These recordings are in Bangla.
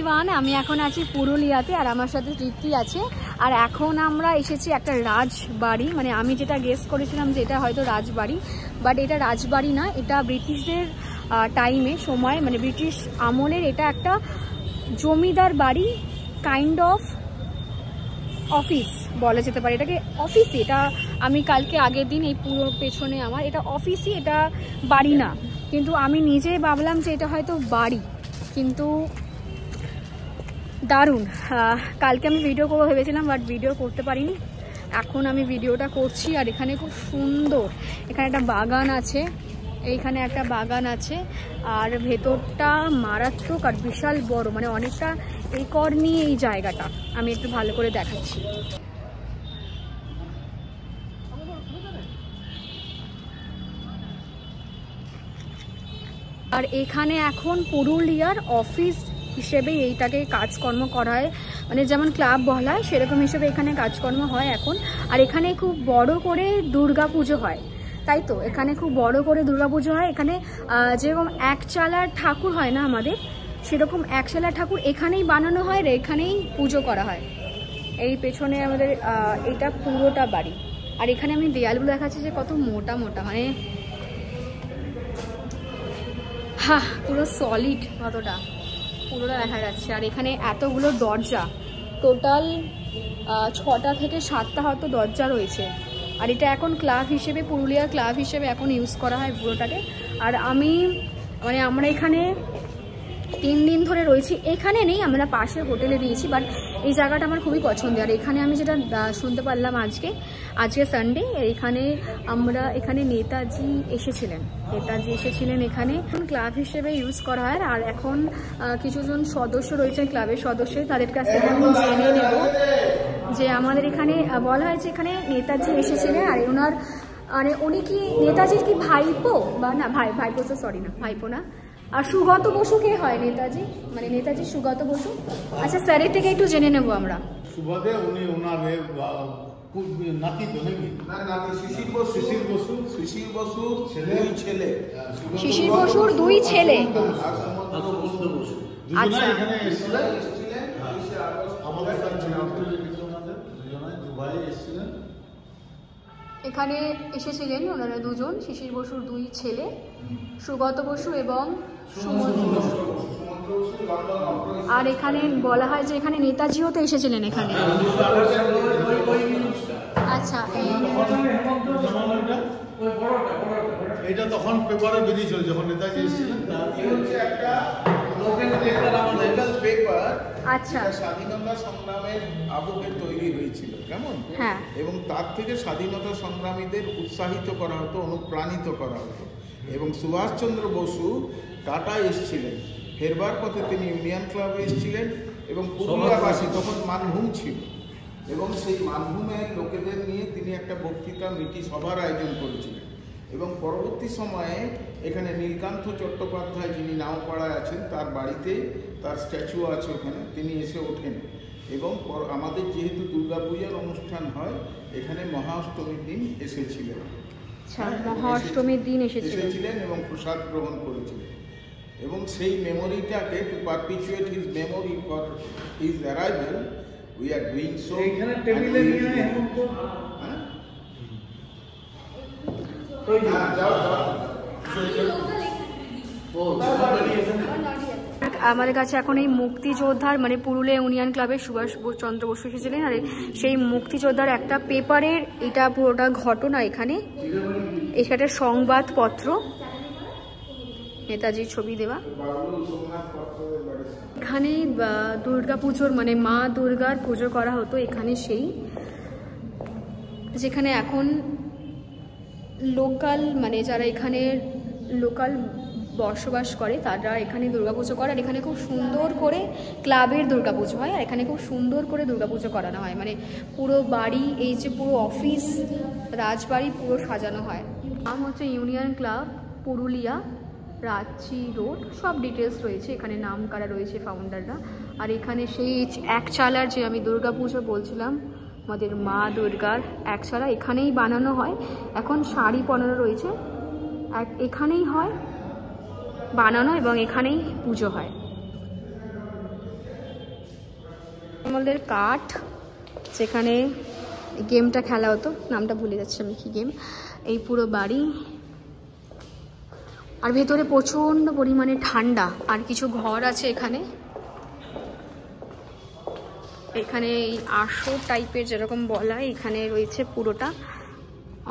এভরিওয়ান, আমি এখন আছি পুরুলিয়াতে আর আমার সাথে তৃপ্তি আছে। আর এখন আমরা এসেছি একটা রাজবাড়ি, মানে আমি যেটা গেস করেছিলাম যে এটা হয়তো রাজবাড়ি, বাট এটা রাজবাড়ি না, এটা ব্রিটিশদের সময় মানে ব্রিটিশ আমলের এটা একটা জমিদার বাড়ি, কাইন্ড অফ অফিস বলা যেতে পারে এটাকে। অফিসই এটা, আমি কালকে আগের দিন এই পুরো পেছনে আমার এটা অফিসই, এটা বাড়ি না। কিন্তু আমি নিজে ভাবলাম যে এটা হয়তো বাড়ি, কিন্তু দারুণ। কালকে আমি ভিডিও করবো ভেবেছিলাম, বাট ভিডিও করতে পারিনি। এখন আমি ভিডিওটা করছি। আর এখানে খুব সুন্দর, এখানে একটা বাগান আছে, এইখানে একটা বাগান আছে, আর ভেতরটা মারাত্মক আর বিশাল বড়, মানে অনেকটা একর নিয়ে এই জায়গাটা। আমি একটু ভালো করে দেখাচ্ছি। আর এখানে এখন পুরুলিয়ার অফিস হিসেবে এইটাকে কাজকর্ম করা হয়, মানে যেমন ক্লাব বলা হয় সেরকম হিসেবে এখানে কাজকর্ম হয় এখন। আর এখানে খুব বড় করে দুর্গা পুজো হয়, তাই তো এখানে খুব বড় করে দুর্গাপুজো হয়। এখানে যেরকম একচালার ঠাকুর হয় না আমাদের, সেরকম একচালার ঠাকুর এখানেই বানানো হয় আর এখানেই পুজো করা হয়। এই পেছনে আমাদের এইটা পুরোটা বাড়ি। আর এখানে আমি দেয়ালগুলো দেখাচ্ছি যে কত মোটা মোটা, মানে পুরো সলিড, কতটা পুরোটা দেখা যাচ্ছে। আর এখানে এতগুলো দরজা, টোটাল 6টা থেকে 7টা হয়তো দরজা রয়েছে। আর এটা এখন ক্লাব হিসেবে, পুরুলিয়া ক্লাব হিসেবে এখন ইউজ করা হয় পুরোটাকে। আর আমরা এখানে 3 দিন ধরে রয়েছি। এখানে নেই, আমরা পাশের হোটেলে দিয়েছি, বাট এই জায়গাটা আমার খুবই পছন্দের। আর এখানে আমি যেটা শুনতে পারলাম আজকে সানডে, এখানে নেতাজি এসেছিলেন এখানে ক্লাব হিসেবে ইউজ করা হয়। আর এখন কিছুজন সদস্য রয়েছেন ক্লাবের সদস্য, তাদের কাছ থেকে আমি জেনে নেব যে আমাদের এখানে বলা হয়েছে এখানে নেতাজি এসেছিলেন। আর উনি কি নেতাজির কি ভাইপো বা না, ভাইপো তো সরি না, ভাইপো না। আর সুগত বসু কে হয় নেতাজি, মানে নেতাজি সুগত বসু? আচ্ছা, স্যারের থেকে একটু জেনে নেবো আমরা। সুগতে উনি ওনাদের নাতি তো নাকি? না, নাতি শিশির বসুর ছেলে। শিশির বসুর 2 ছেলে। আচ্ছা, এখানে এসেছিলেন আমাদের দুবাই এসেছিলেন। এখানে এসেছিলেন ওনারা দুজন, শিশির বসুর 2 ছেলে, সুগত বসু এবং সুমন্ত বসু। আর এখানে বলা হয় যে এখানে নেতাজিও তো এসেছিলেন এখানে। আচ্ছা, এটা তখন পেপারে বেরিয়েছিল যখন নেতাজি এসেছিলেন। আচ্ছা, স্বাধীনতা সংগ্রামের আবহে তৈরি হয়েছিল, কেমন? হ্যাঁ। এবং তার থেকে স্বাধীনতা সংগ্রামীদের উৎসাহিত করা হতো, অনুপ্রাণিত করা হতো। এবং সুভাষচন্দ্র বসু টাটা এসেছিলেন, ফেরবার পথে তিনি ইউনিয়ন ক্লাবে এসেছিলেন এবং পুরুলিয়াবাসী তখন মানভূম ছিল, এবং সেই মানভূমের লোকেদের নিয়ে তিনি একটা বক্তৃতা সভার আয়োজন করেছিলেন। এবং পরবর্তী সময়ে এখানে নীলকান্ত চট্টোপাধ্যায়, যিনি নাওপাড়ায় আছেন, তার বাড়িতে তার স্ট্যাচু আছে, ওখানে তিনি এসে ওঠেন। এবং আমাদের যেহেতু দুর্গাপূজার অনুষ্ঠান হয়, এখানে মহাষ্টমীর দিন এসেছিলেন। মহাষ্টমীর দিন এসেছিলেন এবং প্রসাদ গ্রহণ করেছিলেন। এবং সেই মেমোরিটাকে, to perpetuate his memory for his arrival, we are doing so. এখানে টেবিলে নিয়ে আমাদের কাছে এখন এই মুক্তিযোদ্ধার, মানে পুরুলিয়া ইউনিয়ন ক্লাবের সুভাষ চন্দ্র বসু এসেছিলেন, আর সেই মুক্তিযোদ্ধার একটা পেপারের এটা পুরোটা ঘটনা। এখানে একটা সংবাদপত্র, নেতাজির ছবি দেওয়া। এখানে দুর্গা পুজোর, মানে মা দুর্গার পুজো করা হতো এখানে, সেই যেখানে এখন লোকাল, মানে যারা এখানে লোকাল বসবাস করে তারা এখানে দুর্গাপুজো করে। আর এখানে খুব সুন্দর করে ক্লাবের দুর্গাপুজো হয়, আর এখানে খুব সুন্দর করে দুর্গাপুজো করানো হয়, মানে পুরো বাড়ি, এই যে পুরো অফিস রাজবাড়ি পুরো সাজানো হয়। নাম হচ্ছে union club Purulia, Ranchi road, সব ডিটেলস রয়েছে এখানে, নাম কারা রয়েছে, ফাউন্ডাররা। আর এখানে সেই একচালার যে আমি দুর্গাপুজো বলছিলাম, আমাদের মা দুর্গার একচালা এখানেই বানানো হয়। এখন শাড়ি পরানো রয়েছে, এখানেই হয় বানানো এবং এখানেই পুজো হয়। আমাদের কাঠ যেখানে গেমটা খেলা হতো, নামটা ভুলে যাচ্ছি আমি কি গেম। এই পুরো বাড়ি, আর ভেতরে প্রচণ্ড পরিমাণে ঠান্ডা। আর কিছু ঘর আছে এখানে, এখানে এই আসর টাইপের যেরকম বলা, এখানে রয়েছে পুরোটা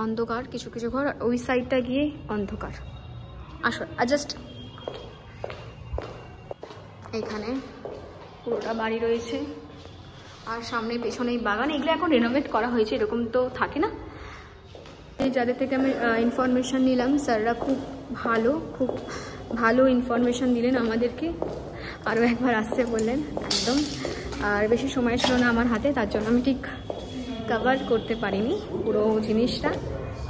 অন্ধকার, কিছু কিছু ঘর, ওই সাইডটা গিয়ে অন্ধকার আসর। আর জাস্ট এখানে পুরোটা বাড়ি রয়েছে, আর সামনে পেছনেই বাগান। এগুলো এখন রেনোভেট করা হয়েছে, এরকম তো থাকে না। এই যাদের থেকে আমি ইনফরমেশান নিলাম, স্যাররা খুব ভালো ইনফরমেশান দিলেন আমাদেরকে, আরও একবার আসতে বললেন একদম। আর বেশি সময় ছিল না আমার হাতে, তার জন্য আমি ঠিক কভার করতে পারিনি পুরো জিনিসটা,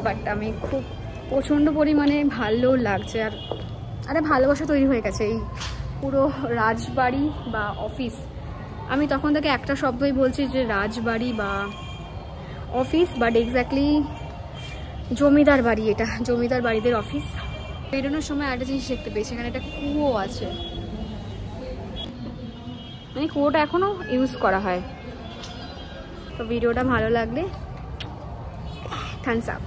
বাট আমি খুব প্রচণ্ড পরিমাণে ভালো লাগছে। আর আরে ভালোবাসা তৈরি হয়ে গেছে এই পুরো রাজবাড়ি বা অফিস। আমি তখন থেকে একটা শব্দই বলছি যে রাজবাড়ি বা অফিস, বাট এক্স্যাক্টলি জমিদার বাড়ি। এটা জমিদার বাড়িদের অফিস। বেরোনোর সময় একটা জিনিস দেখতে পেয়েছি, এখানে একটা কুয়ো আছে, মানে কুয়োটা এখনও ইউজ করা হয়। তো ভিডিওটা ভালো লাগলে থামস আপ।